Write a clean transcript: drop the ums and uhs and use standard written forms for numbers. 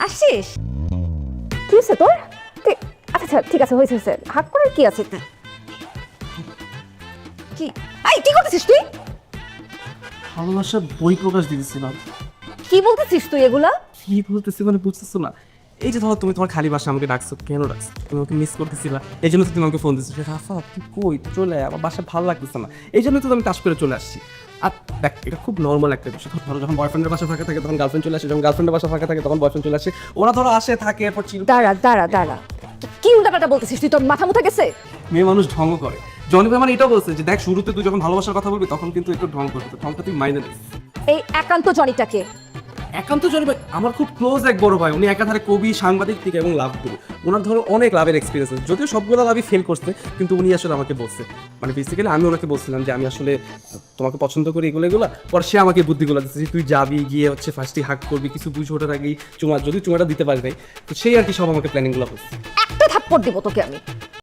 আসছিস? কি হয়েছে তোর? আচ্ছা আচ্ছা ঠিক আছে, হয়েছে হয়েছে, হাক করার কি আছে? কি এই কি করতেছিস তুই? ভালোবাসার বই প্রকাশ দিতেছিলাম। কি বলতেছিস তুই এগুলা? কি বলতেছি মানে বুঝতেছো না? এই যে ধরো তুমি তোমার খালি বাসা আমাকে ডাকছো, কেন ডাকছো? তুমি আমাকে মিস করতেছিলা, এই জন্য তো তুমি আমাকে ফোন দিচ্ছো। রাফা তুই কই, তুই চলে আয়, আমার বাসায় ভালো লাগতেছে না, এই জন্য তো আমি টাচ করে চলে আসছি। আর দেখ, এটা খুব নর্মাল একটা বিষয়। ধরো যখন বয়ফ্রেন্ডের বাসা ফাঁকা থাকে তখন গার্লফ্রেন্ড চলে আসে, যখন গার্লফ্রেন্ডের বাসা ফাঁকা থাকে তখন বয়ফ্রেন্ড চলে আসে। ওরা ধরো আসে থাকে, এরপর চিল। দাঁড়া দাঁড়া দাঁড়া, কি উল্টাপাল্টা বলতেছিস তুই? তোর মাথা মুথা গেছে? মেয়ে মানুষ ঢং করে। জনি ভাই মানে এটাও বলছে যে দেখ, শুরুতে তুই যখন ভালোবাসার কথা বলবি তখন কিন্তু একটু ঢং করবি, তো ঢংটা তুই মাইনে দিস। এই একান্ত জনিটাকে? একান্ত জনি ভাই আমার খুব ক্লোজ এক বড় ভাই, উনি একাধারে কবি, সাংবাদিক থেকে এবং লাভ গুরু। ওনার ধরো অনেক লাভের এক্সপিরিয়েন্স আছে, যদিও সবগুলো লাভই ফেল করছে, কিন্তু উনি আসলে আমাকে বলছে, মানে বেসিক্যালি আমি ওনাকে বলছিলাম যে আমি আসলে তোমাকে পছন্দ করি এগুলো। পর সে আমাকে বুদ্ধিগুলো দিচ্ছে যে তুই যাবি, গিয়ে হচ্ছে ফার্স্টে হাক করবি, কিছু বুঝে ওঠার আগেই চুমা, যদি চুমাটা দিতে পারি নাই, তো সেই আর কি সব আমাকে প্ল্যানিংগুলো বলছে। একটা থাপ্পড় দিব তোকে আমি।